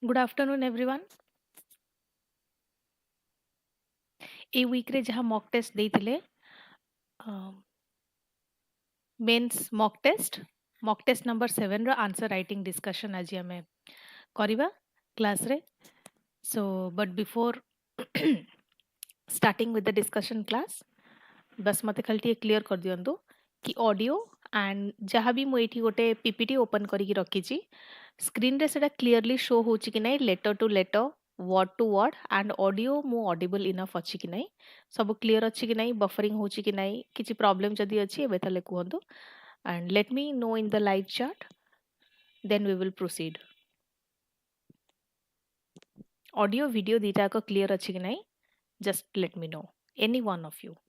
Good afternoon everyone ए week रे जहाँ मॉक टेस्ट देइथिले मेंस मॉक टेस्ट नंबर 7 रो आंसर राइटिंग डिस्कशन आज हमें करिबा क्लास रे so but before starting with the discussion class बस मते खाली क्लियर कर दियंतु कि ऑडियो एंड जहाँ भी मु एठी गोटे पीपीटी ओपन करिकी रखिची स्क्रीन रे सेटा क्लियरली शो होची कि नहीं letter to letter word to word and audio मु ऑडिबल इनफ अछि कि नहीं सब क्लियर अछि कि नहीं बफरिंग होची कि नहीं किछि प्रॉब्लम जदी अछि एबे तले कुहंतु and let me know in the live chat, then we will proceed. Audio video dita ko clear achi ki nahi, just let me know, any one of you.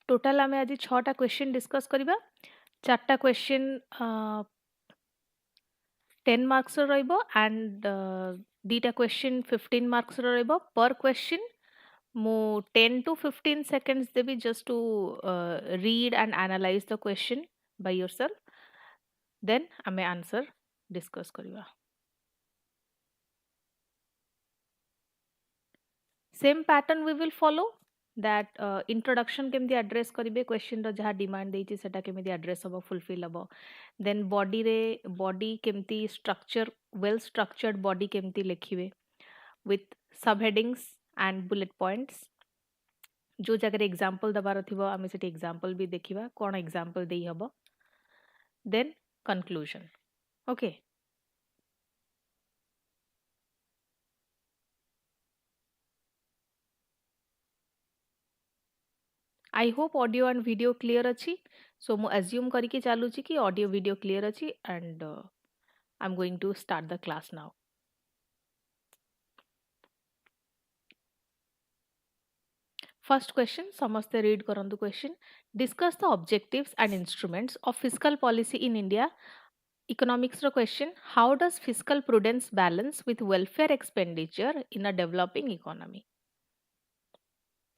Total आम आज 6टा क्वेश्चन डिस्कस करबा 4टा question 10 marks रहिबो and दीटा question 15 marks रहिबो पर question मो 10 to 15 seconds Devi just to read and analyze the question by yourself, then आमे answer discuss करबा. Same pattern we will follow that introduction केमती एड्रेस करेंगे question रो जहाँ डिमांड देती सेटा केमती एड्रेस हम फुलफिल हम देन बॉडी रे बॉडी केमती स्ट्रक्चर वेल स्ट्रक्चर्ड बॉडी केमती लिखिबे with sub headings and bullet points जो जगह एग्जांपल दबार थिबो आमे सेठी एग्जांपल भी देखिबा कोन एग्जांपल देई हबो then conclusion. Okay I hope audio and video clear अच्छी सो मु अज्यूम करके चालू कि ऑडियो वीडियो क्लियर अच्छी and I am going to start the class now. First question समस्ते रीड करंतु question discuss the objectives and instruments of fiscal policy in India. Economics रो question how does fiscal prudence balance with welfare expenditure in a developing economy.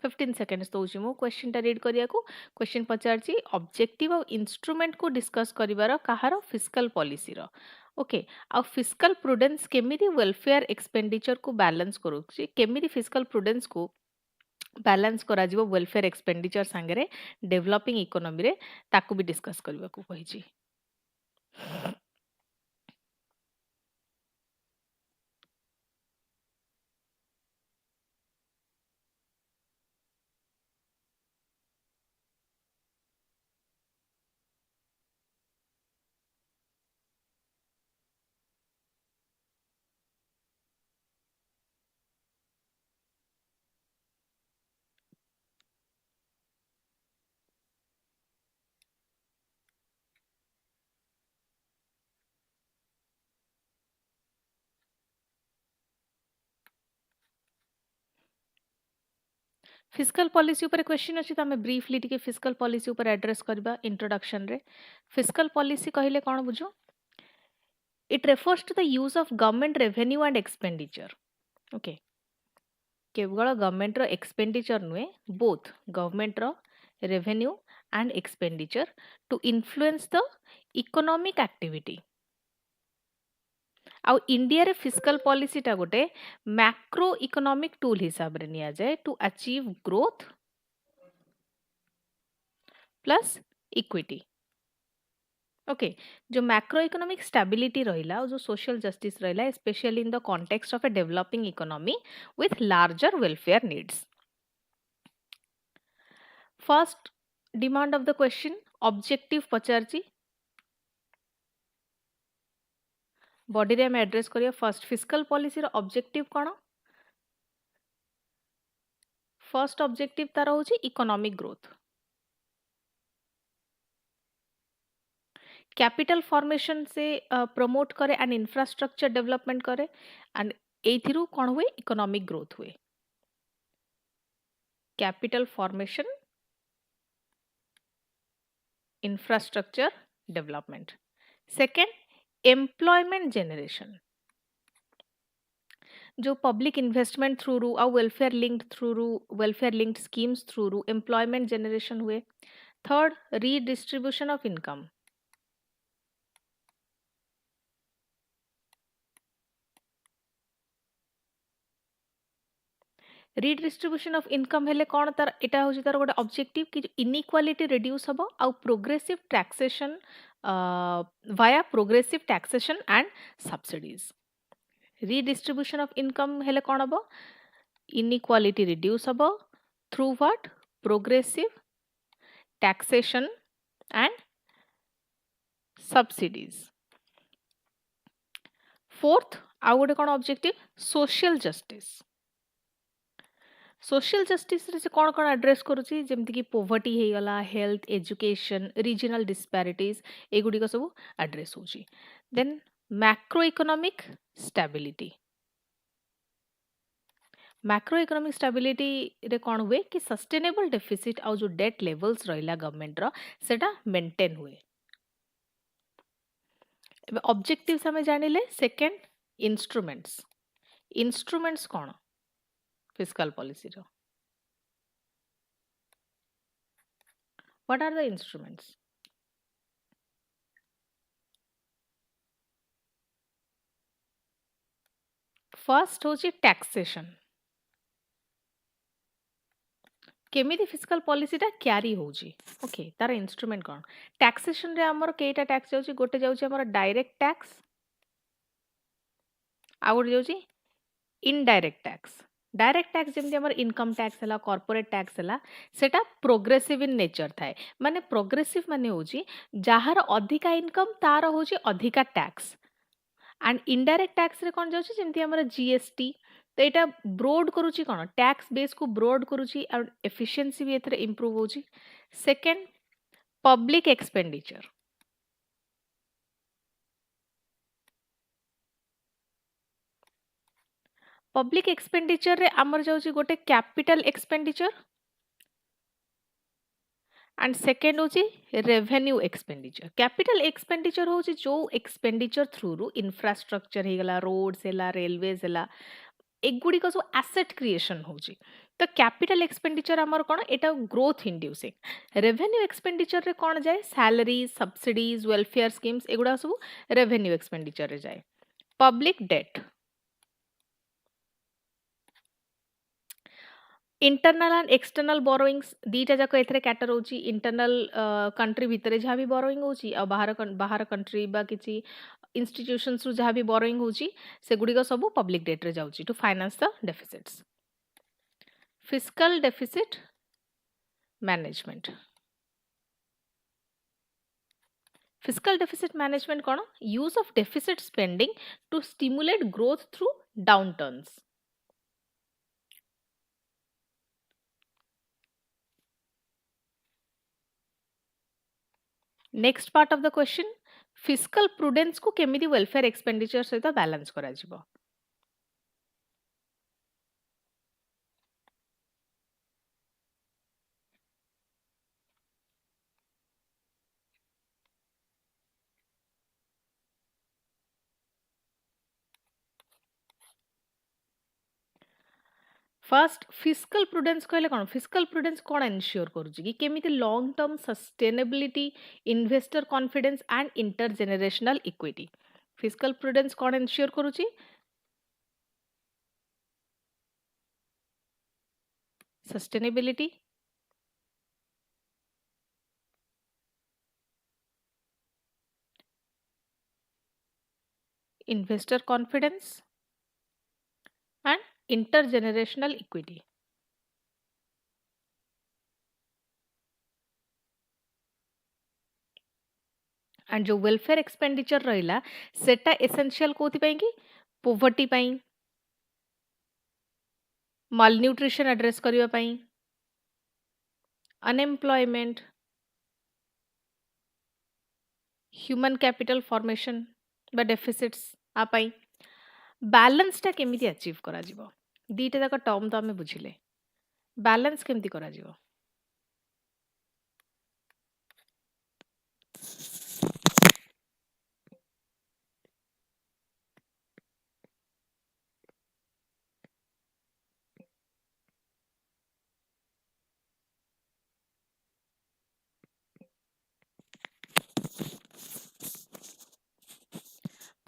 15 seconds दौची मु question टा read करिया को question पचारची objective और instrument को discuss करिवार कहार फिस्कल पॉलिसी रो. ओके आ फिस्कल प्रूडेंस केमिति वेलफेयर एक्सपेंडिचर को बैलेंस करूची केमिति फिस्कल प्रूडेंस को बैलेंस करा जिवो वेलफेयर एक्सपेंडिचर संगे डेवलपिंग इकोनॉमी रे ताकू भी डिस्कस करबा को कहिची. फिस्कल पॉलिसी ऊपर क्वेश्चन अछि त हमें ब्रीफली टिके फिस्कल पॉलिसी ऊपर एड्रेस करबा इंट्रोडक्शन रे. फिस्कल पॉलिसी कहिले कोन बुझो it refers to the use of government revenue and expenditure. Okay केवल गवर्नमेंट रो एक्सपेंडिचर नुए बोथ गवर्नमेंट रो revenue and expenditure to influence the economic activity. आउ इंडिया रे फिस्कल पॉलिसी टा गोटे मैक्रो इकोनॉमिक टूल हिसाब रे निया जाए to achieve growth plus equity. Okay, जो मैक्रो इकोनॉमिक स्टेबिलिटी रहिला और जो सोशल जस्टिस रहिला specially in the context of a developing economy with larger welfare needs. First demand of the question objective पचारची body रे हम एड्रेस करिया. First fiscal policy रो objective कोन? First objective तार होची economic growth. Capital formation से promote करे and infrastructure development करे and एथिरु कोन हुए economic growth हुए. Capital formation infrastructure development. Second employment generation जो पब्लिक इन्वेस्टमेंट थ्रू रू और वेलफेयर लिंक्ड स्कीम्स थ्रू रू एम्प्लॉयमेंट जनरेशन हुए. Third redistribution of income. Redistribution of income हेले कौन तार एटा होची तार गोटे ऑब्जेक्टिव कि इनइक्वालिटी रिड्यूस हबो आउ progressive taxation via progressive taxation and subsidies. Redistribution of income हेले कौन हबो इनइक्वालिटी रिड्यूस हबो through what progressive taxation and subsidies. Fourth आउ गोटे कौन objective social justice. Social justice रे से कौन कौन एड्रेस करुची जेमति कि पोवर्टी हे गला हेल्थ एजुकेशन रीजनल डिस्पैरिटीज एगुडी को सब एड्रेस होची. Then macro economic stability. Macro economic stability रे कौन हुए कि सस्टेनेबल डेफिसिट आउ जो डेट लेवल्स रहिला गवर्नमेंट रो सेटा मेंटेन हुए. एबे ऑब्जेक्टिव्स हमें जानिले. Second instruments. इंस्ट्रूमेंट्स कौन फिस्कल पॉलिसी रो? What are the instruments? First होची टैक्सेशन. केमिति फिस्कल पॉलिसी टा क्यारी होची. ओके तार इंस्ट्रूमेंट कोन? टैक्सेशन रे हमर केटा टैक्स जाउची. गोटे जाउची हमर डायरेक्ट टैक्स आ गोटे जाउची इनडायरेक्ट टैक्स. डायरेक्ट टैक्स जेमति हमर इनकम टैक्स हला कॉर्पोरेट टैक्स हला सेटा प्रोग्रेसिव इन नेचर थाए. माने प्रोग्रेसिव माने होची जहार अधिका इनकम तार होची अधिका टैक्स. एंड इनडायरेक्ट टैक्स रे कोन जाउची जेमति हमर जीएसटी. तो एटा ब्रोड करूची कोन टैक्स बेस को ब्रोड करूची और एफिशिएंसी भी एथरे इंप्रूव होची. Second public expenditure. Public expenditure रे हमर जाउची गोटे कैपिटल एक्सपेंडिचर एंड सेकेंड होची रेवेन्यू एक्सपेंडिचर. कैपिटल एक्सपेंडिचर होची जो एक्सपेंडिचर थ्रू रू इंफ्रास्ट्रक्चर हे गला रोड्स हेला रेलवेज हेला एगुड़ी को सब एसेट क्रिएशन होची. तो कैपिटल एक्सपेंडिचर हमर कोन एटा ग्रोथ इंड्यूसिंग. रेवेन्यू एक्सपेंडिचर रे कोन जाय सैलरी सब्सिडीज वेलफेयर स्कीम्स एगुड़ा सब रेवेन्यू एक्सपेंडिचर रे जाय. Public debt. Internal and external borrowings दीटा जाक एथरे कैटर होची. इंटरनल कंट्री भितरे जहाँ भी बोरोइंग होची आ बाहर कंट्री बा किछि इंस्टीट्यूशंस रु जहाँ भी बोरोइंग होची से गुडी को सब पब्लिक डेट रे जाउची to finance the deficits. Fiscal deficit management. Fiscal deficit management कोन? Use of deficit spending to stimulate growth through downturns. Next part of the question fiscal prudence को केमिति वेलफेयर एक्सपेंडिचर सहित बैलेंस करा जिवो. First fiscal प्रुडेंस कहले कोन? Fiscal prudence कोन ensure करूची कि केमिति long term sustainability investor confidence and intergenerational equity. Fiscal prudence कोन एन्श्योर करूची? Sustainability investor confidence, and intergenerational equity. And जो welfare expenditure रहिला सेटा essential कोथि ପାଇଁ कि poverty ପାଇଁ, malnutrition address କରିବା ପାଇଁ, unemployment, human capital formation ବା deficits आ ପାଇଁ balance ଟା କେମିତି achieve କରାଯିବ ଦିଟା ଯାକ ଟର୍ମ ତ ଆମେ ବୁଝିଲେ balance କେମିତି କରାଯିବ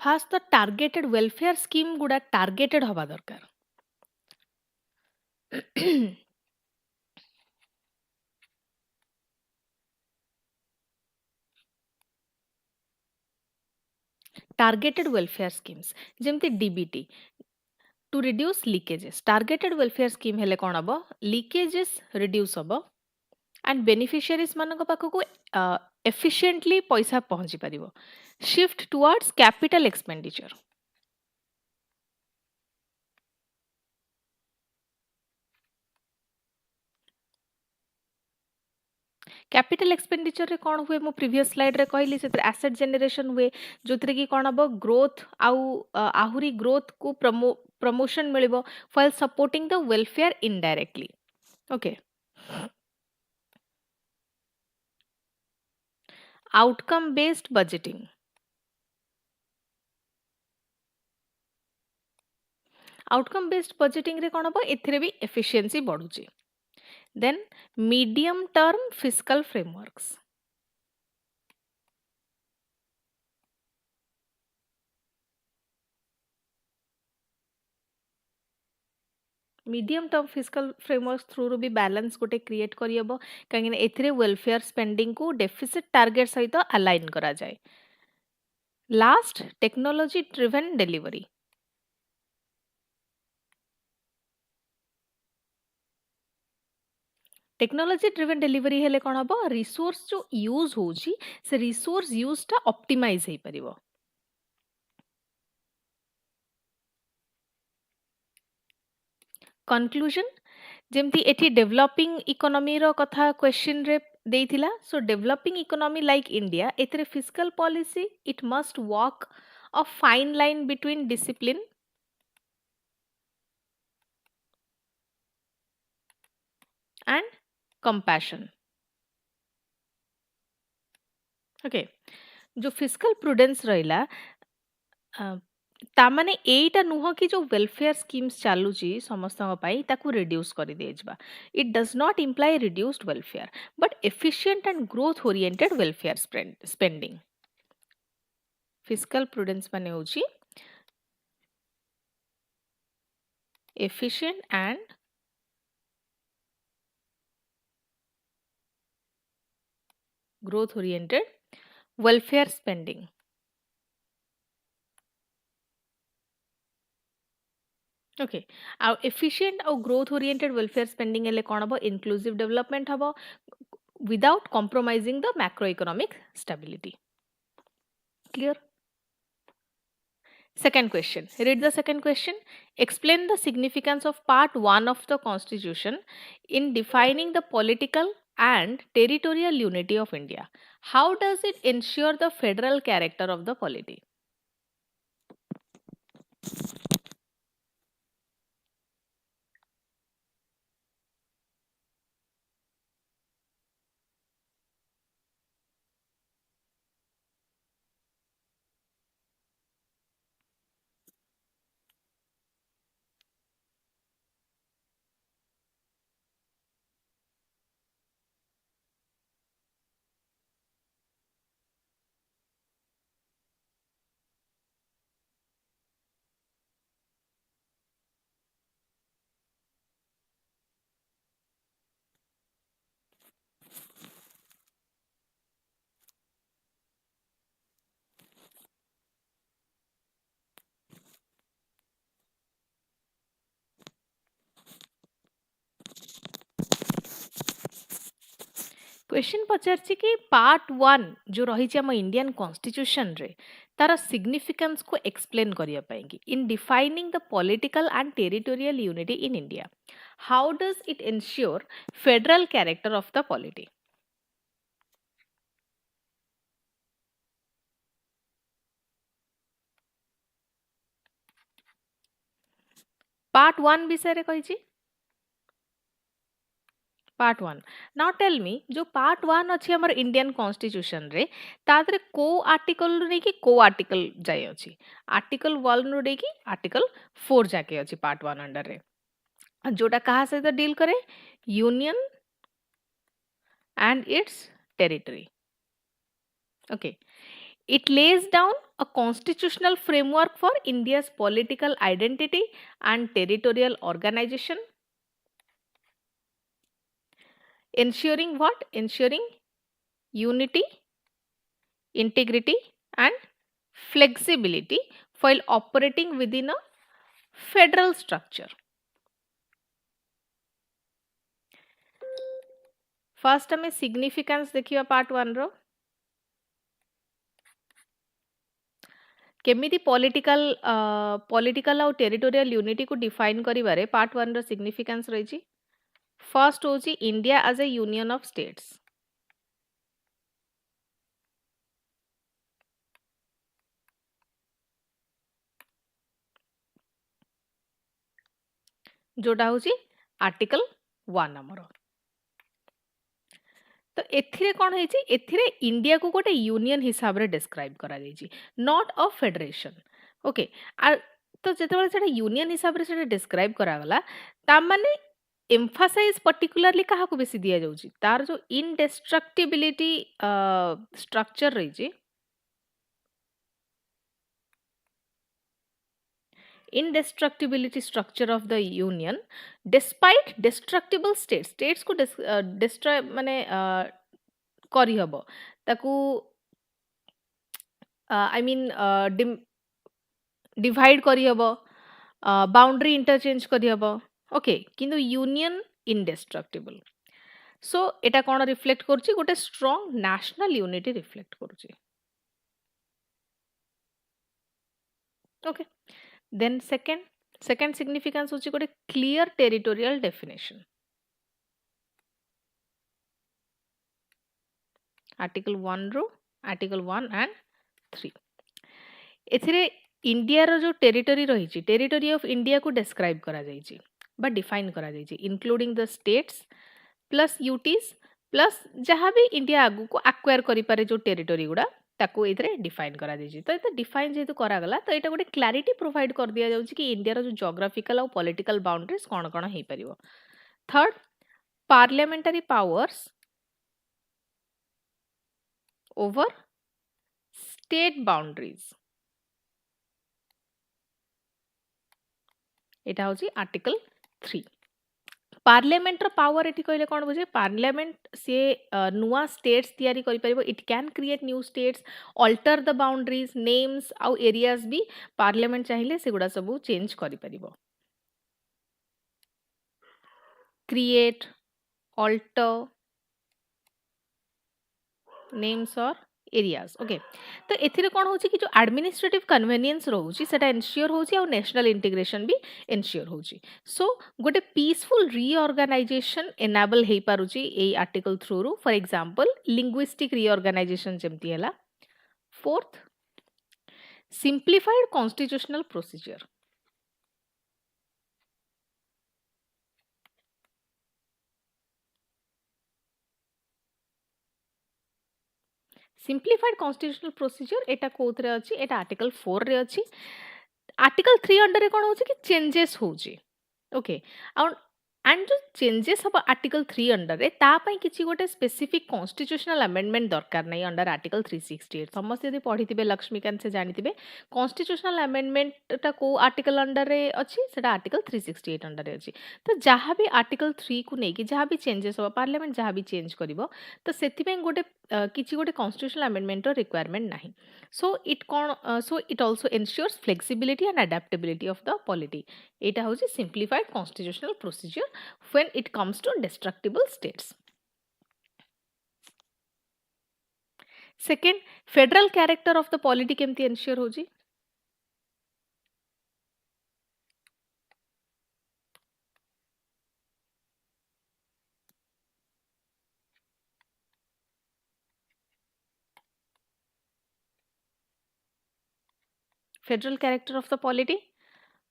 फास्ट तो टार्गेटेड वेलफेयर स्कीम गुडा टार्गेटेड हवा दरकार टार्गेटेड वेलफेयर स्कीम्स जेमती DBT to reduce leakages targeted welfare scheme हेले कोन हबो लीकेजेस रिड्यूस हबो एंड बेनिफिशियरीज मानक पाखकु एफिशिएंटली पैसा पहुंची परिबो shift towards capital expenditure capital expenditure रे कोन हुए मो प्रीवियस स्लाइड रे कहली से एसेट जनरेशन हुए जोथरे की कोन हबो ग्रोथ आउ आहुरी ग्रोथ को प्रमोशन मिलिबो while supporting the welfare indirectly okay outcome based budgeting outcome based budgeting रे कोन हबो एथिरे भी एफिशिएंसी बढ़ुची then medium term fiscal frameworks medium term fiscal framework through रू भी बैलेंस गोटे क्रिएट करियबो काहे एथिरे वेलफेयर स्पेंडिंग को डेफिसिट टारगेट सहित अलाइन करा जाय last technology driven delivery technology driven delivery हेले कोन हबो रिसोर्स जो यूज होउची से रिसोर्स यूज टा ऑप्टिमाइज हे परिबो कंक्लूजन जेमती एठी डेवलपिंग इकोनॉमी रो कथा क्वेश्चन रे देइथिला so developing economy like India एथरे fiscal policy it must walk a fine line between discipline and compassion okay जो फिस्कल प्रुडेंस रहिला तामाने एटा नुह कि जो वेलफेयर स्कीम्स चालुची समस्त ताकू रिड्यूस कर दिया it does not imply reduced welfare but efficient and growth oriented welfare spending fiscal prudence माने होची efficient and growth oriented welfare spending okay आ एफिशिएंट और ग्रोथ ओरिएंटेड वेलफेयर स्पेंडिंग हेले कोन हबो इंक्लूसिव डेवलपमेंट हबो without compromising the macro economic stability clear second question read the second question explain the significance of part 1 of the constitution in defining the political and territorial unity of india how does it ensure the federal character of the polity question पचारछि कि part 1 जो रही हम Indian constitution रे तार significance को explain करिया पाएंगे इन defining the political and territorial unity in India how does it ensure federal character of the polity. Part 1 विषय रे कहिछि पार्ट 1 नाउ टेल मी जो पार्ट 1 अछि हमर इंडियन कॉन्स्टिट्यूशन रे तादरे को आर्टिकल रे कि को आर्टिकल जाय अछि आर्टिकल 1 रो दे कि आर्टिकल 4 जाके अछि पार्ट 1 अंडर रे जोटा कहा सहित डील करे union and it's territory. Okay it lays down a constitutional framework for India's political identity and territorial organization, ensuring what? Ensuring unity, integrity, and flexibility while operating within a federal structure. First हमें significance देखिए part 1 रो केमिति political और territorial unity को define करिबारे part 1 रो significance रहिछि। First होछि India as a union of states जोटा होछि आर्टिकल 1 हमरो तो एथिरे कोन हेछि एथिरे इंडिया को गोटे यूनियन हिसाब रे डिस्क्राइब करा जाइछि नॉट अ फेडरेशन। ओके तो जेतेबेले सेटा यूनियन हिसाब रे सेटा डिस्क्राइब करा गला ता माने एम्फासाइज पर्टिकुलरली कहा को बेसी दिया जाउछि तार जो इनडेस्ट्रक्टिबिलिटी स्ट्रक्चर रहिछि indestructibility structure of the union despite destructible states को destroy माने करी हबो ताकू आई मीन डिवाइड करी हबो बाउंड्री इंटरचेंज करी हबो ओके किंतु यूनियन इनडेस्ट्रक्टिबल सो एटा कोन रिफ्लेक्ट करछि गोटे स्ट्रांग नेशनल यूनिटी रिफ्लेक्ट करछि। ओके then second significance होची गोटे clear territorial definition article 1 row article 1 and 3 एथिरे इंडिया रो जो टेरिटरी रहिछि टेरिटरी ऑफ इंडिया को डिस्क्राइब करा जाइछि बा डिफाइन करा जाइछि including the states plus UTs plus जहां भी इंडिया आगु को एक्वायर करि पारे जो टेरिटरी गुडा ताको एथरे डिफाइन करा जाइछि तो एते डिफाइन जेतु करा गला तो एटा गोटे क्लैरिटी प्रोवाइड कर दिया जाउछि कि इंडिया रो जो ज्योग्राफिकल और पॉलिटिकल बाउंड्रीज कोन कोन हेइ परिबो। Third parliamentary powers over state boundaries एटा होछि आर्टिकल 3 पार्लियामेंट रो पावर एठी कहले कोन बुझे पार्लियामेंट से नुआ स्टेट्स तयारी करि परिबो it can create new states alter the boundaries names आउ एरियाज भी पार्लियामेंट चाहिले सेगुडा सब चेंज करि परिबो क्रिएट अल्टर नेम्स और एरियाज ओके तो एथिरे कोन होची कि जो एडमिनिस्ट्रेटिव कन्वीनियंस रहउची सेटा एन्श्योर होची और नेशनल इंटीग्रेशन भी एन्श्योर होची सो गोटे पीसफुल रीऑर्गेनाइजेशन एनेबल हेइ पारुची ए आर्टिकल थ्रू रू फॉर एग्जांपल लिंग्विस्टिक रीऑर्गेनाइजेशन जेमती हला। Fourth simplified constitutional procedure simplified constitutional procedure एटा कोथरे अछि एटा आर्टिकल 4 रे अछि आर्टिकल 3 अंडर रे कोन होछि कि चेंजेस होछि ओके एंड जो चेंजेस हम आर्टिकल 3 अंडर रे ता पई किछि गोटे स्पेसिफिक कॉन्स्टिट्यूशनल अमेंडमेंट दरकार नै अंडर आर्टिकल 368 समस्त यदि पढिथिबे लक्ष्मीकांत से जानिथिबे कॉन्स्टिट्यूशनल अमेंडमेंट ता को आर्टिकल अंडर रे अछि सेटा आर्टिकल 368 अंडर रे अछि तो जहां भी आर्टिकल 3 को नै कि जहां भी चेंजेस हो पार्लियामेंट जहां भी चेंज करिवो तो सेति पई गोटे किछि गोटे कॉन्स्टिट्यूशनल अमेंडमेंट रो रिक्वायरमेंट नाही so it also ensures flexibility and adaptability of the polity एटा होछि simplified constitutional procedure when it comes to destructible states second federal character of the polity केमती एनश्योर होजी federal character of the polity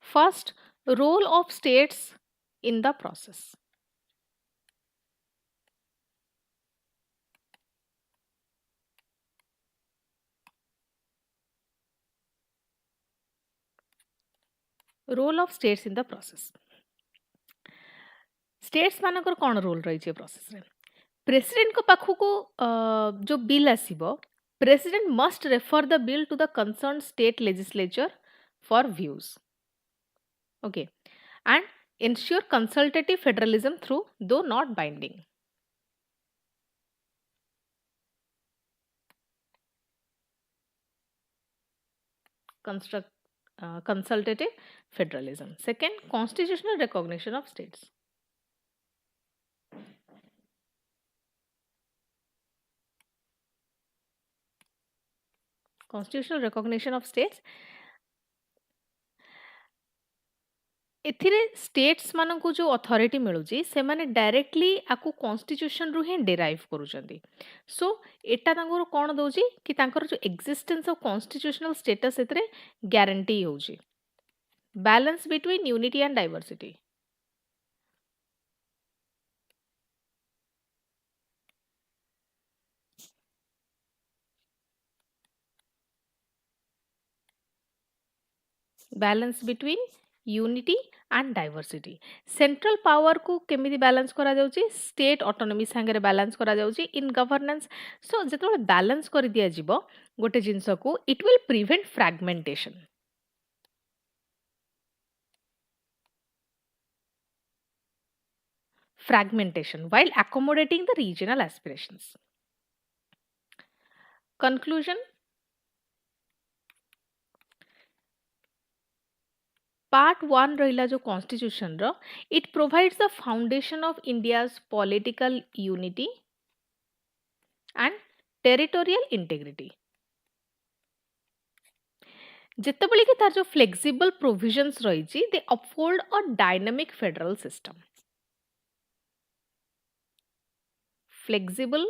first role of states in the process role of states in the process states मानकर कौन role रही process रे president को पाखु को जो बिल आसीबो president must refer the bill to the concern state legislature for views okay and ensure consultative federalism through though not binding construct consultative federalism second constitutional recognition of states constitutional recognition of states एथिरे states मानकु जो authority मिलुची से माने directly आकु constitution रु ही derive करूचंदी सो एटा तांकर कोन दोची कि तांकर जो existence of constitutional status एतरे गारंटी होची balance between unity and diversity balance between unity and diversity central power को केमिति बैलेंस करा जाउची स्टेट ऑटोनॉमी संगे बैलेंस करा जाउची इन गवर्नेंस सो जेतो बैलेंस कर दिया जिवो गोटे जिंस को it will prevent fragmentation while accommodating the regional aspirations conclusion part 1 रहिला जो कॉन्स्टिट्यूशन रो it provides the foundation of India's political unity and territorial integrity जेतेबेले कि तार जो फ्लेक्सिबल प्रोविजंस रही they uphold a dynamic federal system flexible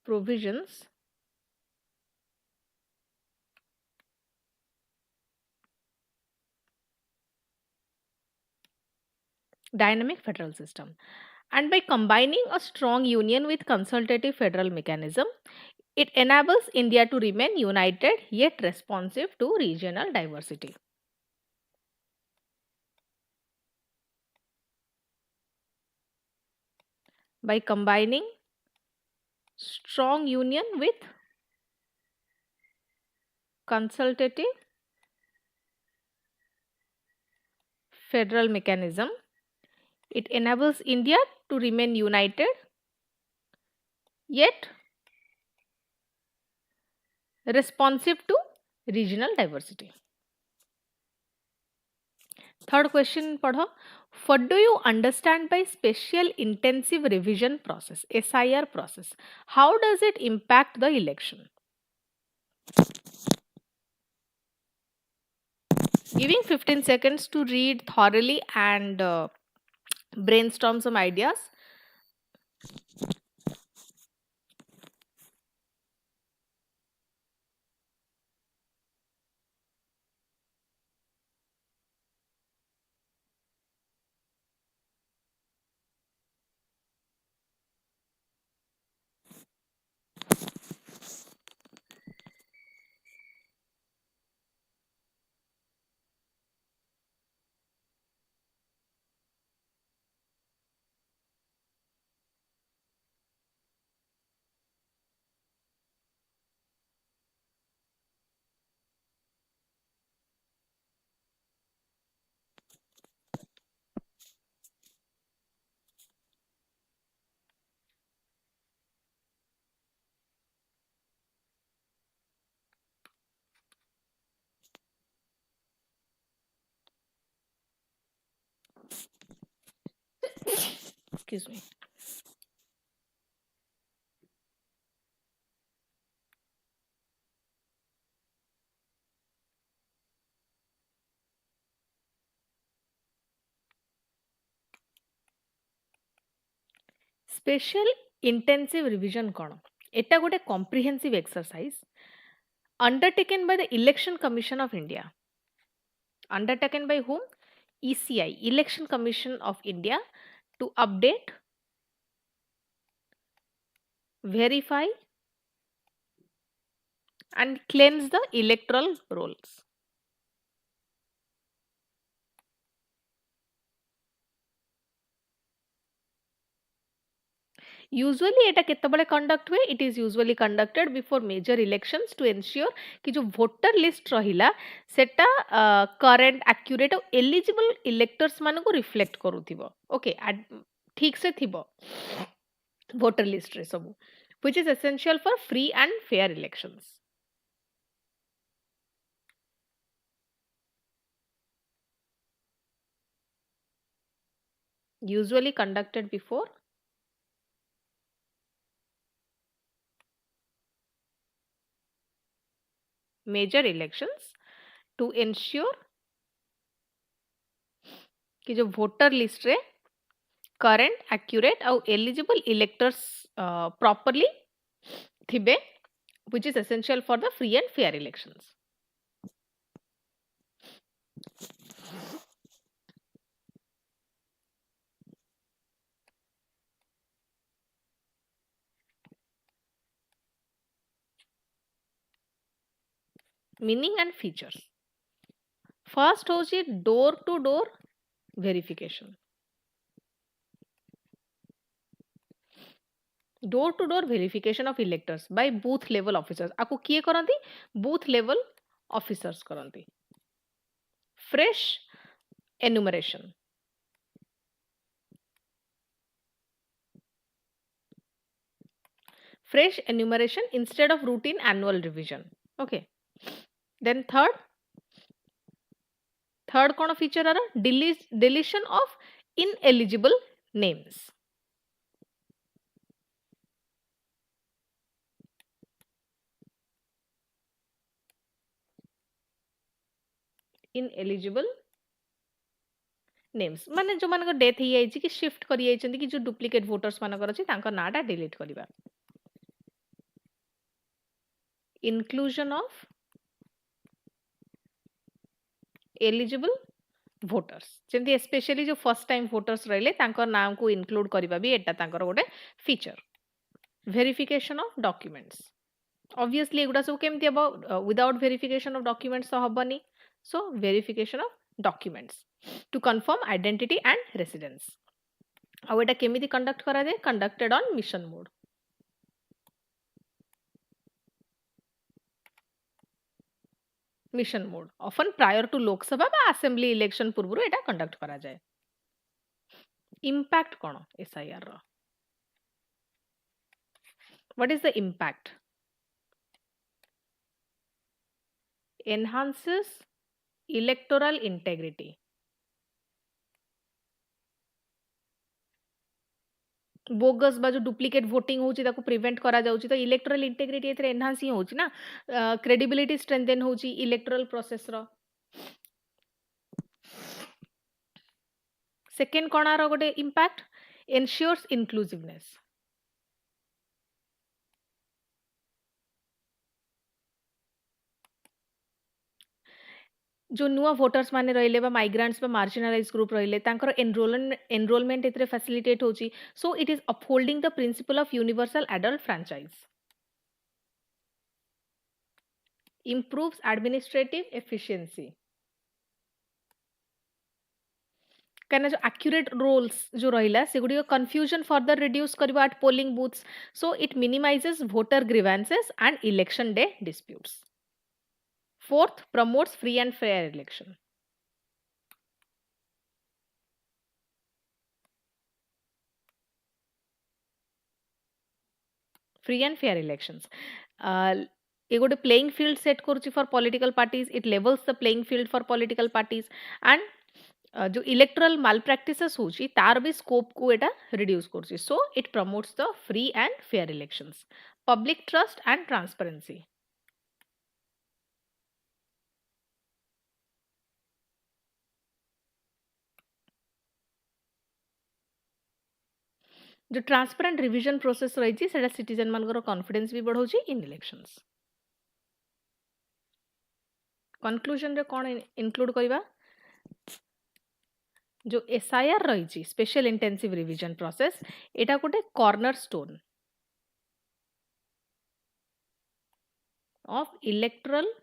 provisions dynamic federal system and by combining a strong union with consultative federal mechanism it enables India to remain united yet responsive to regional diversity by combining strong union with consultative federal mechanism it enables India to remain united yet responsive to regional diversity. Third question padho. What do you understand by special intensive revision process SIR process? How does it impact the election? Giving 15 seconds to read thoroughly and brainstorm some ideas. Excuse me. Special intensive revision कौन एटा गोटे comprehensive exercise undertaken by the election commission of India undertaken by whom ECI Election Commission of India to update verify and cleanse the electoral rolls. Usually एटा केतबेले conduct हुए it is usually conducted before major elections to ensure कि जो voter list रहिला सेटा current accurate और eligible electors मान को रिफ्लेक्ट करूथिबो ओके ठीक से थिबो वोटर लिस्ट रे सब which is essential for free and fair elections usually conducted before major elections to ensure कि जो वोटर लिस्ट रे करेंट एक्यूरेट और एलिजिबल इलेक्टर्स प्रॉपर्ली थिबे which is essential for the free and fair elections. Meaning and features. First होची door to door verification. Door to door verification of electors by booth level officers. आपको किए करंती booth level officers करंती. Fresh enumeration. Fresh enumeration instead of routine annual revision. Okay. Then third कौन feature आ रहा deletion of ineligible names. Ineligible names माने जो मान death हो जाइए कि शिफ्ट कर कि जो डुप्लिकेट वोटर्स मानकर अछि तांकर नाटा डिलीट करिबा inclusion of eligible voters जेमती स्पेशली जो फर्स्ट टाइम वोटर्स रहले तांकर नाम को इंक्लूड करिबा भी एटा तांकर गोटे feature verification of documents obviously एगुडा सब केमती हबो विदाउट वेरिफिकेशन ऑफ डॉक्यूमेंट्स तो हबनी so verification of documents to confirm identity and residence आ एटा केमिति कंडक्ट करा जाय conducted on mission mode mission mode often prior to Lok Sabha बा असेंबली इलेक्शन पूर्व एटा कंडक्ट करा जाए इम्पैक्ट कोन एसआईआर रो what is the impact enhances electoral integrity bogus बा जो डुप्लिकेट वोटिंग होची ताको प्रिवेंट करा जाउची तो इलेक्टोरल इंटेग्रिटी एथरे एनहांस ही होची ना क्रेडिबिलिटी स्ट्रेंथन होची इलेक्टोरल प्रोसेस रो सेकेंड कोन आरो गोटे इम्पैक्ट एन्श्योर्स इंक्लूसिवनेस जो नुआ वोटर्स माने रहिले बा माइग्रेंट्स बा मार्जिनलाइज ग्रुप रहिले तांकर एनरोलमेंट एथरे फैसिलिटेट होची सो it is upholding the principle of universal adult franchise improves administrative efficiency कहना जो accurate roles जो रहिला सेगुडी confusion further reduce करबा at polling booths so it minimizes voter grievances and election day disputes. Fourth, promotes free and fair election. Free and fair elections. ये गोटे playing field set करुच्ची for political parties it levels the playing field for political parties and जो electoral malpractices होची तार भी scope को एटा reduce करुच्ची so it promotes the free and fair elections public trust and transparency जो transparent revision process रही है सिटीजन मान कॉन्फिडेंस भी बढ़ाऊँ इन इलेक्शंस। कनक्लूजन रे कौन इंक्लूड करवा जो एसआईआर रही स्पेशल इंटेंसिव रिविजन प्रोसेस एटा गोटे cornerstone of electoral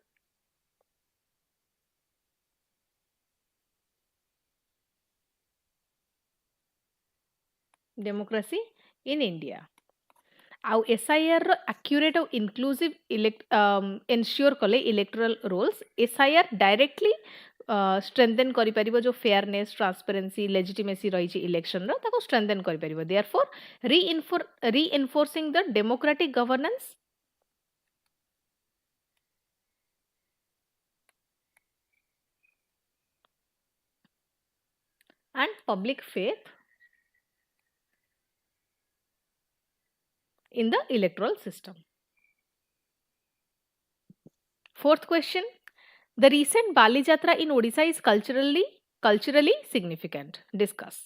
democracy in India. आउ एसआईआर रो एक्यूरेट और इंक्लूसिव एनश्योर कले electoral rolls SIR directly strengthen करि परिबो जो फेयरनेस ट्रांसपेरेंसी लेजिटिमेसी रही इलेक्शन रो ताको स्ट्रेंथन करि परिबो therefore reinforcing the democratic governance and public faith in the electoral system. Fourth question, the recent Bali Jatra in Odisha is culturally significant. Discuss.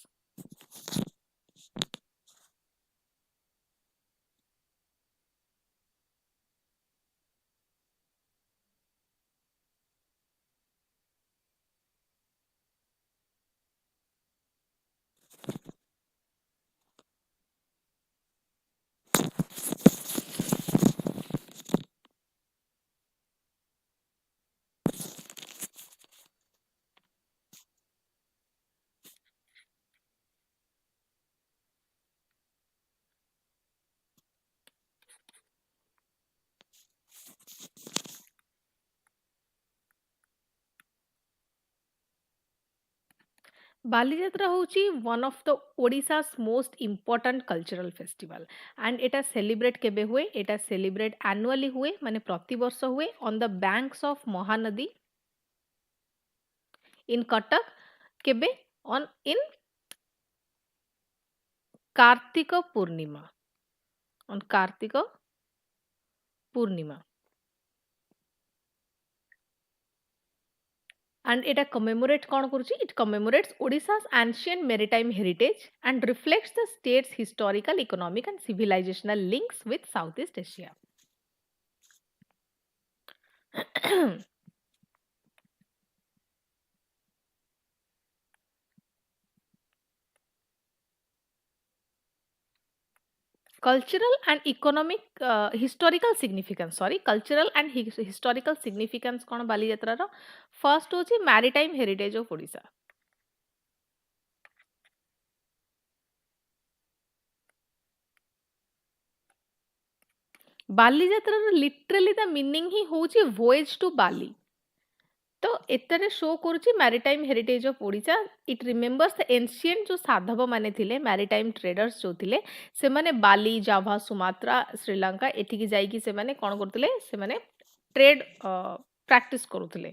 Bali Jatra hochi one of the Odisha's most important cultural festival and it is celebrate kebe हुए it is celebrate annually हुए माने प्रति वर्ष हुए on the banks of Mahanadi in Cuttack kebe on in Kartika Purnima on Kartika Purnima and it commemorates कौन करुची it commemorates Odisha's ancient maritime heritage and reflects the state's historical, economic and civilizational links with Southeast Asia. Cultural and economic historical significance cultural and historical significance कौन बाली यात्रा row first होची maritime heritage of Odisha. बाली यात्रा रो literally the meaning ही होची voyage to Bali. तो एतरे show करुची maritime heritage of Odisha it remembers the ancient जो साधव माने थिले मैरिटाइम ट्रेडर्स जो थिले से माने बाली जावा सुमात्रा श्रीलंका एठिकी जाईकी से माने कोन करथिले से माने ट्रेड प्रैक्टिस करूथिले.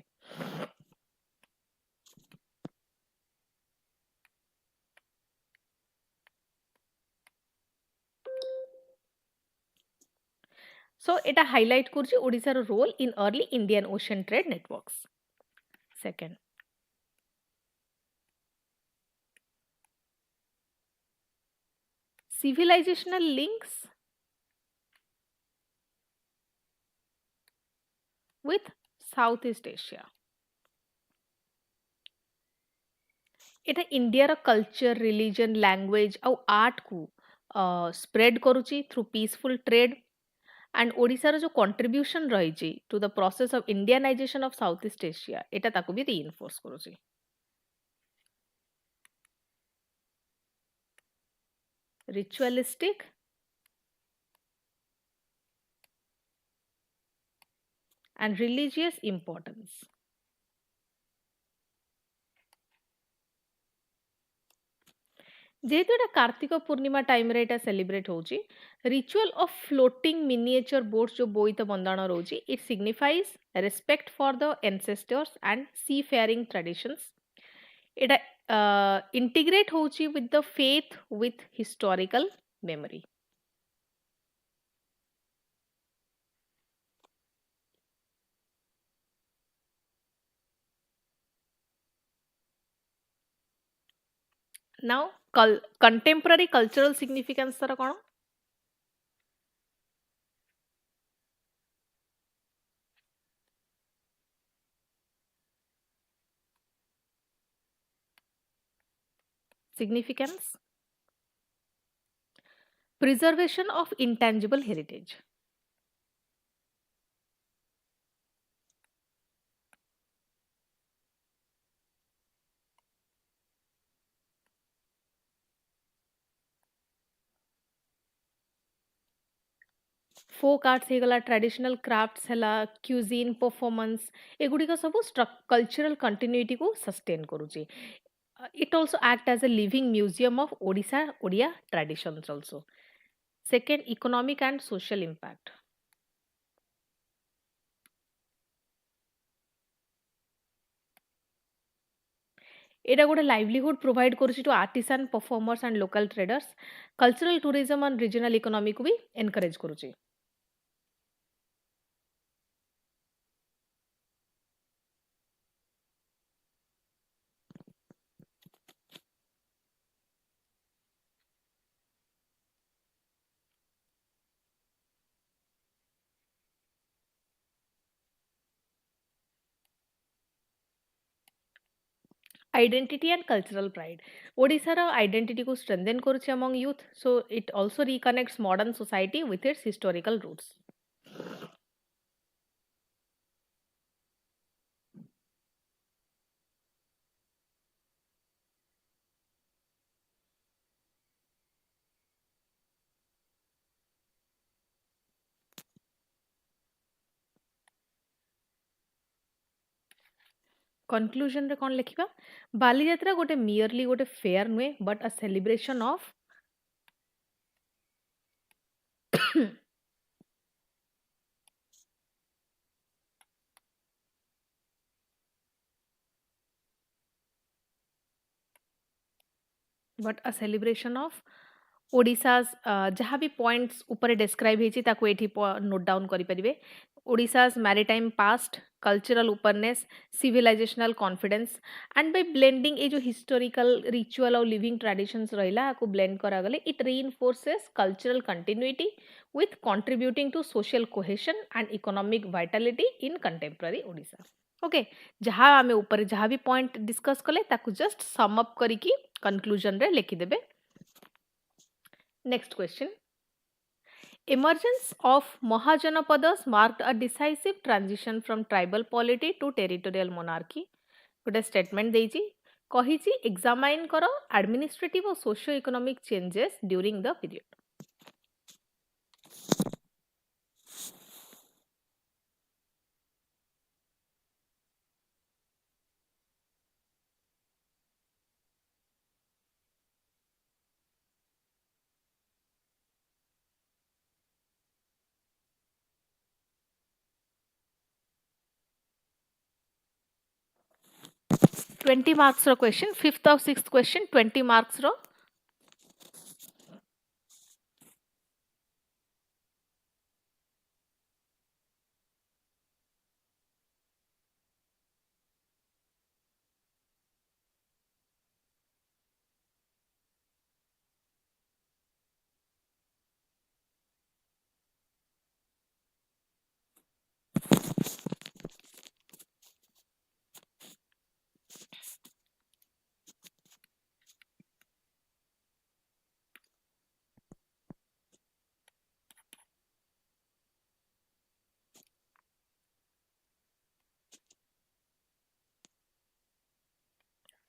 सो एटा हाइलाइट करुची ओडिशा रो role in early Indian Ocean trade networks. Second civilizational links with Southeast Asia. एटा इंडिया रो कल्चर रिलीजन लैंग्वेज और आर्ट को स्प्रेड करुची through peaceful trade and Odisha रो जो कंट्रीब्यूशन रही to the process of Indianisation of South East Asia एटा ताको भी रीइंफोर्स करुची. Ritualistic and religious importance. जेहेतु एटा कार्तिक पूर्णिमा टाइम रे एटा सेलिब्रेट होची ritual of floating miniature boats जो बोईत बंदाण रोची it signifies respect for the ancestors and seafaring traditions. एटा इंटीग्रेट होची with the faith with historical memory. Now, contemporary cultural significance ତାର କ'ଣ? Significance, preservation of intangible heritage. Folk arts ହେଇଗଲା, traditional crafts ହେଲା, cuisine performance, एगुड़िक सब cultural continuity को sustain करुच्ची. It also act as a living museum of Odisha Odia traditions also. Second, economic and social impact. এটা ଗୋଟେ livelihood provide କରୁଛି to artisan performers and local traders. Cultural tourism and regional economy को भी encourage କରୁଛି. Identity and cultural pride. Odisha ର identity को strengthen କରୁଛି among youth, so it also reconnects modern society with its historical roots. Conclusion रे कौन लिखिबा? बालीयात्रा गोटे merely गोटे फेयर नुहे but a celebration of but a celebration of Odisha's जहाँ भी पॉइंट्स ऊपर डिस्क्राइब होती नोट डाउन करें. Odisha's maritime past, cultural openness, civilisational confidence and by blending ये जो हिस्टोरिकल रिचुअल और लिविंग ट्रेडिशंस रहा को ब्लेंड करागले it reinforces cultural continuity with contributing to social cohesion and economic vitality in contemporary Odisha. Okay, जहाँ आमे ऊपर जहाँ भी पॉइंट डिस्कस कले ताकू जस्ट सम अप करिकी कंक्लूजन रे लिखि देबे. Next question. Emergence of Mahajanapadas marked a decisive transition from tribal polity to territorial monarchy. गोटे स्टेटमेंट देइछि, कहिछि एग्जामाइन करो एडमिनिस्ट्रेटिव और socio economic changes during the period. Twenty marks रो क्वेश्चन, फिफ्थ और सिक्स्थ क्वेश्चन 20 मार्क्स रो.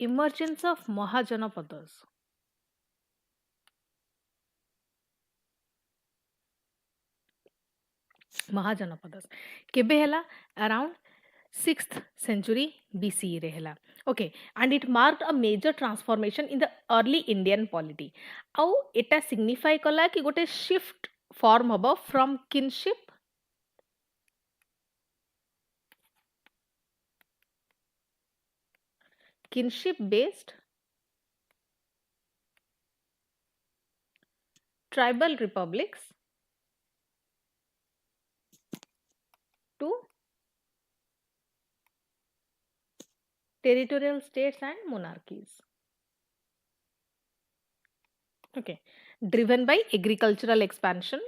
Emergence of Mahajanapadas. Mahajanapadas केबे हैला? अराउंड 6th century BCE रे हैला. Okay, and it marked a major transformation in the early Indian polity. आउ एटा signify कला कि गोटे शिफ्ट फॉर्म हबो from kinship based tribal republics to territorial states and monarchies. Okay, driven by agricultural expansion,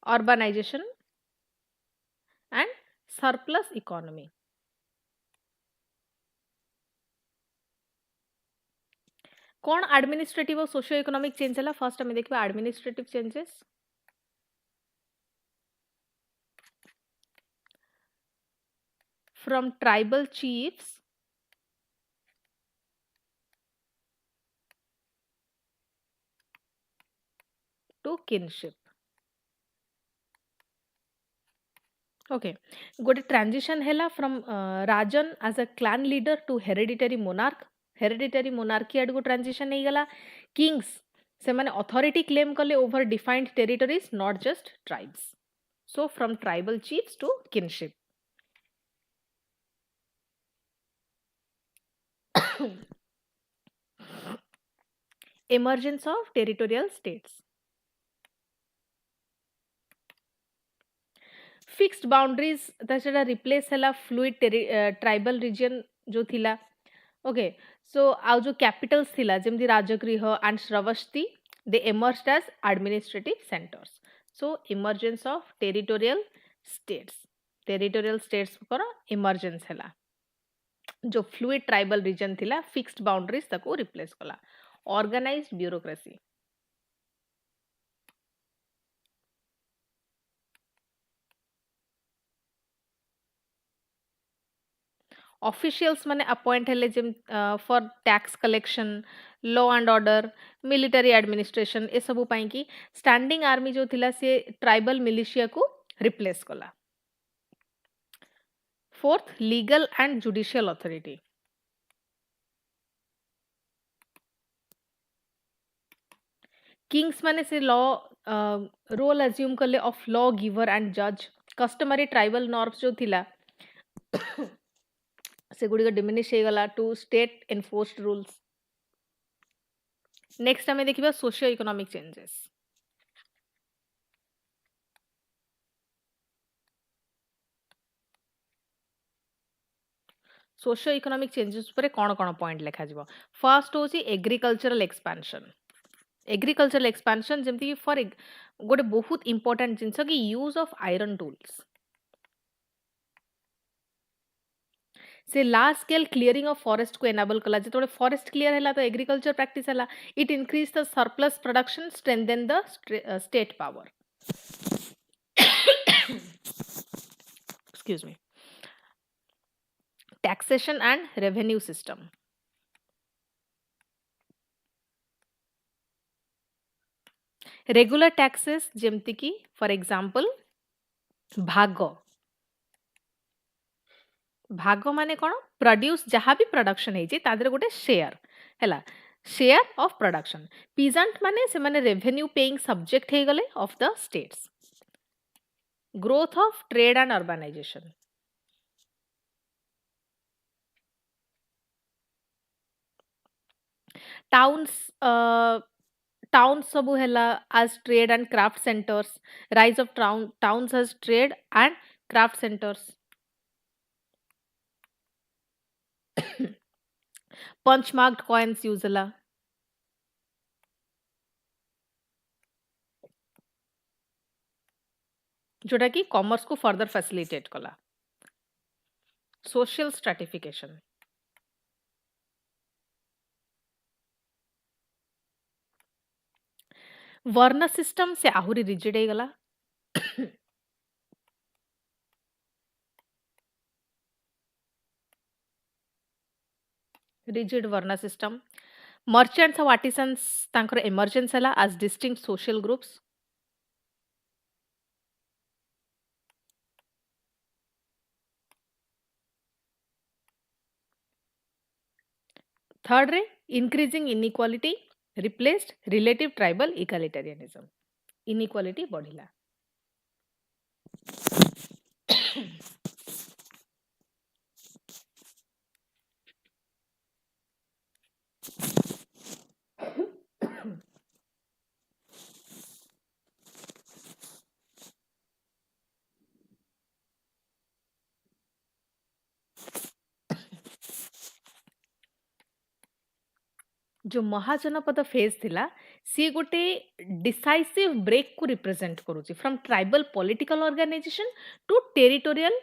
urbanization, and surplus economy. कौन administrative और socio economic change है first आम देखा administrative changes from tribal chiefs to kinship. Okay, गोटे transition है from rajan as a clan leader to hereditary monarch. Hereditary monarchy आड़ को transition हो गला. किंग्स से माने अथॉरिटी क्लेम कले over defined territories not just tribes. So from tribal chiefs to kinship. emergence of territorial states. Fixed boundaries सेटा replace है fluid tribal reason जो थिला. ओके, सो आउ जो कैपिटल्स थिला जेमती Rajagriha and Shravasti they emerged as administrative centres. So emergence of territorial states. Territorial states पर emergence है. जो फ्लूइड ट्राइबल रीजन थिला फिक्स्ड बाउंड्रीज ताको रिप्लेस कला. Organised bureaucracy. ऑफिशियल्स माने अपॉइंट हेले जेम for tax collection, law and order, military administration ए सबु पाई की स्टैंडिंग आर्मी जो थिला से ट्राइबल मिलिशिया को रिप्लेस कला. Fourth, legal and judicial authority. Kings माने से लॉ रोल अज्यूम कले ऑफ लॉ गिवर एंड जज. कस्टमरी ट्राइबल नॉर्म्स जो थिला से गुडी डिमिनिश हो गला to state enforced rules. Next आम देखा socio economic changes. Socio economic changes पर कौन कौन पॉइंट लिखा जाव. फर्स्ट हूँ एग्रीकल्चरल एक्सपेंशन. एग्रीकल्चरल एक्सपेंशन जमती फॉर गोटे बहुत इंपोर्टेंट जिनस कि यूज ऑफ आयरन टूल्स. से large scale clearing of forest को एनेबल कला. जो फॉरेस्ट क्लियर है तो एग्रीकल्चर प्रैक्टिस है. It increase the surplus production, strengthen the state power. Excuse me. Taxation and revenue system. Regular taxes जेमती कि for example भाग. भाग माने कौन? प्रोड्यूस जहाँ भी प्रोडक्शन है गोटे शेयर है. Share of production. पीजेंट माने से माने रेवेन्यू पेइंग सब्जेक्ट हो गले of the states. Growth of trade and urbanisation. Towns town सबू है as trade and craft centres. Rise of towns as trade and craft centres. Punch marked coins use है जोटा कि कॉमर्स को further facilitate कला. Social stratification. Varna system से आहुरी rigid हो गला. Rigid varna system. मर्चेंट्स और आर्टिसंस तांकर एमर्जेंस है as distinct social groups. Third रे increasing inequality replaced relative tribal इक्वालिटेरियनिज्म. Inequality बढ़िला. जो महाजनपद फेज थिला सी गोटे डिसाइसिव ब्रेक को रिप्रेजेंट करूची from tribal political organisation to territorial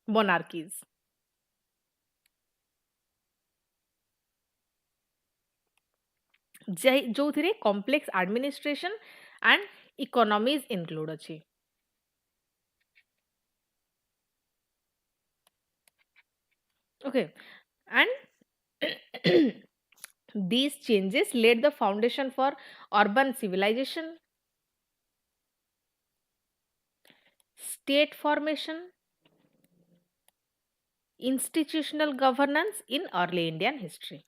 monarchies जो थिरे complex administration and economies include अछि okay and these changes laid the foundation for urban civilization state formation institutional governance in early Indian history.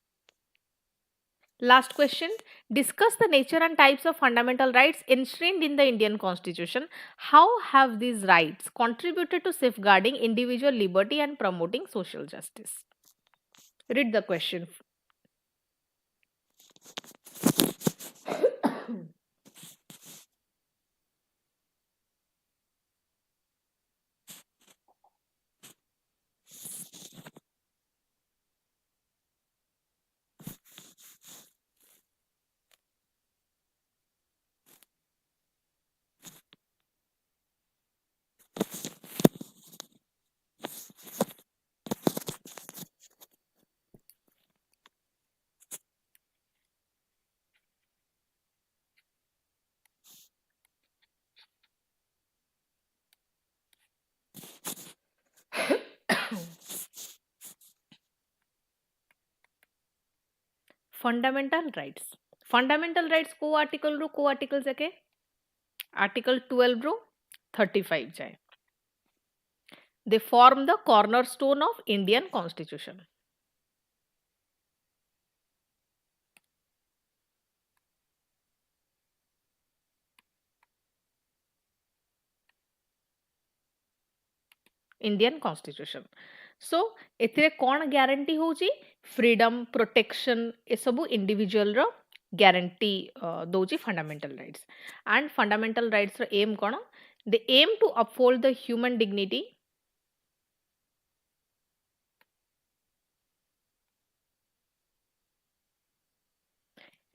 Last question. Discuss the nature and types of fundamental rights enshrined in the Indian Constitution. How have these rights contributed to safeguarding individual liberty and promoting social justice? Read the question. Fundamental rights. Fundamental rights को article रू को article जाके article 12 रू 35 जाए. They form the cornerstone of Indian Constitution. Indian Constitution. So एथिरे कौन guarantee होची freedom protection ए सबु इंडिविजुअल रो ग्यारंटी दोची fundamental rights and fundamental rights रो एम कोन the aim to uphold the human dignity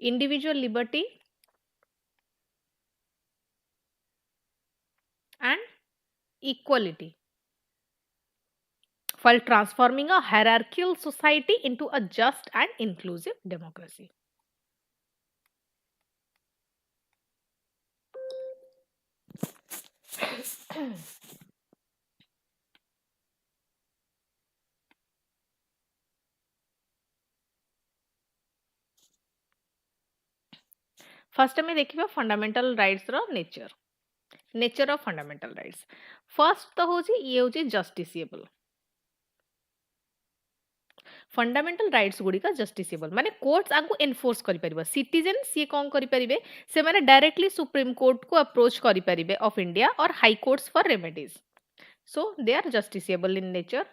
individual liberty and equality while transforming a hierarchical society into a just and inclusive democracy. First में देखिबा fundamental rights रो nature of fundamental rights first तो होची ये होची justiciable fundamental rights गुड़िका justiciable माने courts आगु एनफोर्स करि परिबो सिटीजन सी कोन करि परिबे से माने डायरेक्टली सुप्रीम कोर्ट को अप्रोच करि परिबे ऑफ इंडिया और high courts for remedies so they are justiciable in nature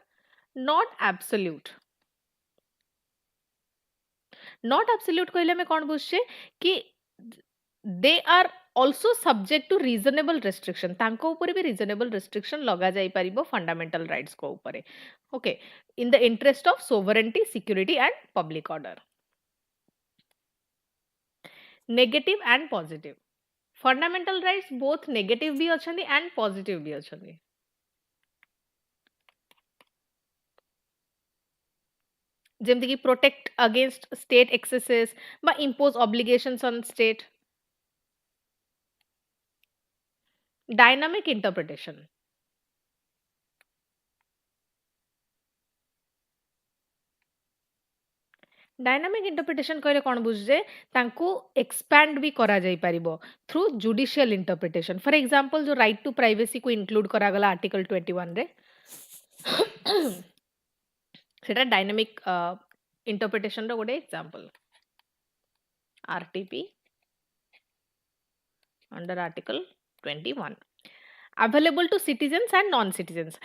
not absolute कहले में कौन बुझे कि they are also subject to reasonable restriction तांको ऊपर भी reasonable restriction लगा जाई परिबो fundamental rights को ऊपर okay in the interest of sovereignty security and public order negative and positive fundamental rights both negative भी अछंदी and positive भी अछंदी जेमति कि protect against state excesses बा impose obligations on state dynamic interpretation dynamic interpretation कहले कोन बुझे तांको expand भी करा जाई परिबो through judicial interpretation for example जो राइट टू प्राइवेसी को इंक्लूड करा गला आर्टिकल 21 रे सेटा डायनामिक इंटरप्रिटेशन रो गोटे example RTP under article 21 available to citizens and non citizens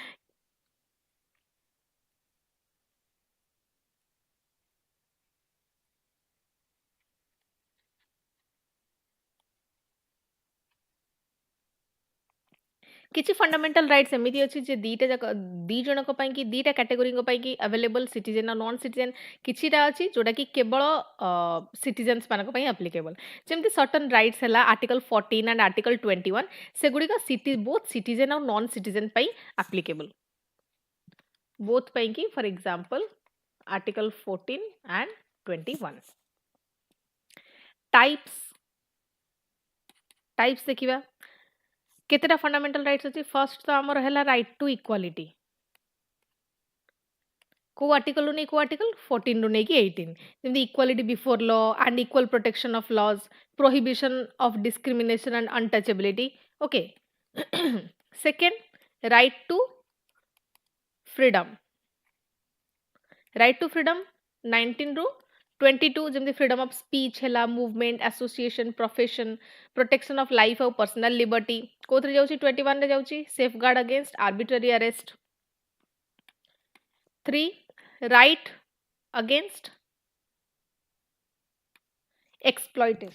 किछि फंडामेंटल राइट्स एमिति अछि जे दीटा जाक दी जनक पई कि दीटा कैटेगरी पई कि अवेलेबल सिटीजन और नॉन सिटीजन किछिटा अछि जोटा कि केवल सिटीजन्स मानक पई एप्लीकेबल जेमति सर्टेन राइट्स हला आर्टिकल 14 एंड आर्टिकल 21 सेगुडी का सिटी बोथ सिटीजन और नॉन सिटीजन पई एप्लीकेबल बोथ पई कि for example article 14 and 21 types types देखिबा केतेटा फंडामेंटल राइट्स अछि फर्स्ट तो हमर हला राइट टू इक्वालिटी को आर्टिकल नै को आर्टिकल 14 रो नै कि 18 Zeme equality before law and equal protection of laws prohibition of discrimination and untouchability okay second right to freedom 19 रो 22 जेमि फ्रीडम ऑफ स्पीच हला movement association profession protection of life और personal liberty कोथरे जाउची 21 रे जाउची safeguard against arbitrary arrest 3 right against exploitation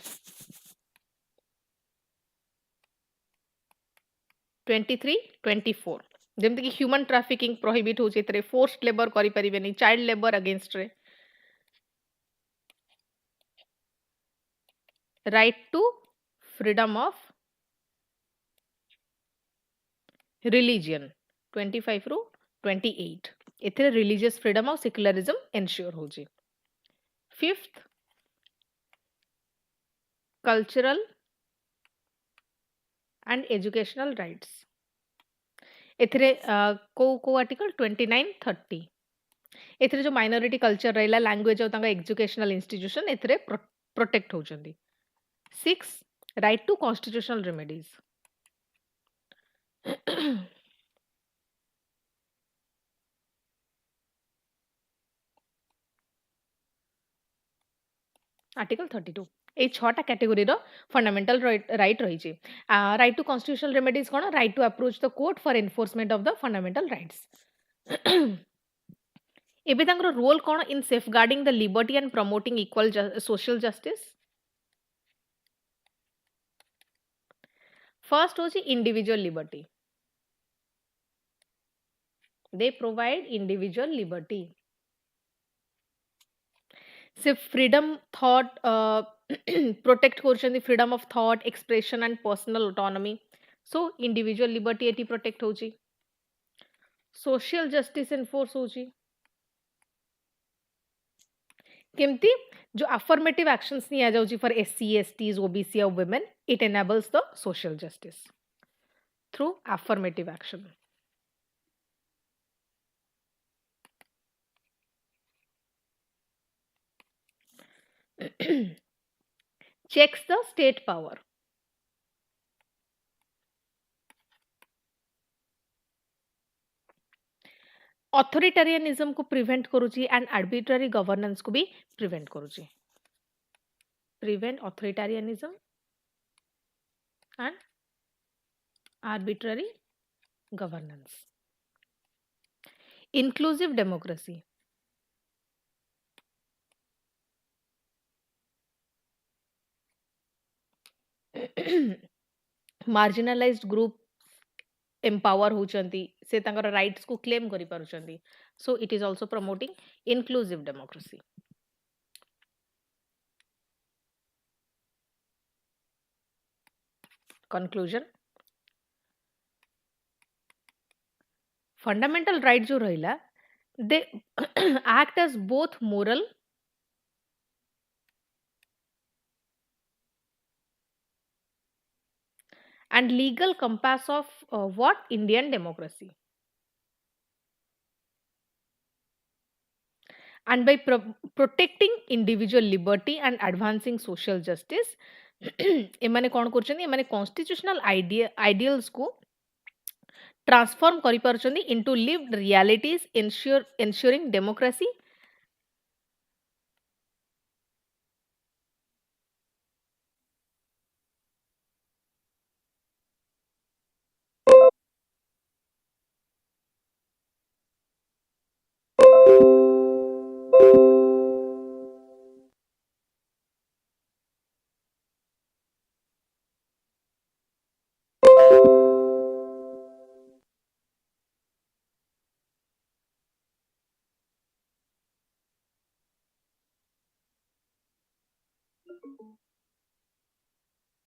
23 24 जेमति कि ह्यूमन ट्रैफिकिंग प्रोहिबिट होचे एतरे फोर्स्ड लेबर करि परिबेनी चाइल्ड लेबर अगेंस्ट रे right to freedom of religion 25 रो 28 एथरे रिलीजियस फ्रीडम और सेक्युलरिज्म एंश्योर होची fifth cultural and educational rights एथरे को आर्टिकल 29 30 एथरे जो माइनॉरिटी कल्चर रहिला लैंग्वेज और तांका एजुकेशनल इंस्टीट्यूशन एथरे प्रोटेक्ट होचंदी 6 right to constitutional remedies article 32 ए छटा कैटेगरी रो फंडामेंटल राइट रही छि राइट टू कॉन्स्टिट्यूशनल रेमेडीज कोन right to approach the court for enforcement of the fundamental rights एबे तांकर रोल कोन in safeguarding the liberty and promoting equal social justice first होची individual liberty they provide individual liberty से freedom thought protect कर freedom of thought expression and personal autonomy so individual liberty एटी protect होची social justice enforce होची केमती जो affirmative actions नहीं आ जाउची फॉर एससी एसटीज ओबीसी और women it enables the social justice through affirmative action checks the state power authoritarianism को प्रिवेंट करूची एंड आर्बिट्ररी गवर्नेंस को भी प्रिवेंट करूची prevent authoritarianism and arbitrary governance inclusive democracy marginalised group empower होचंती से तांकर rights को क्लेम करि पारुचंती so it is also promoting inclusive democracy conclusion fundamental right जो रहिला they act as both moral and legal compass of what Indian democracy and by protecting individual liberty and advancing social justice एमाने कौन करछनी एमाने constitutional ideals को transform करि परछनी into lived realities ensuring democracy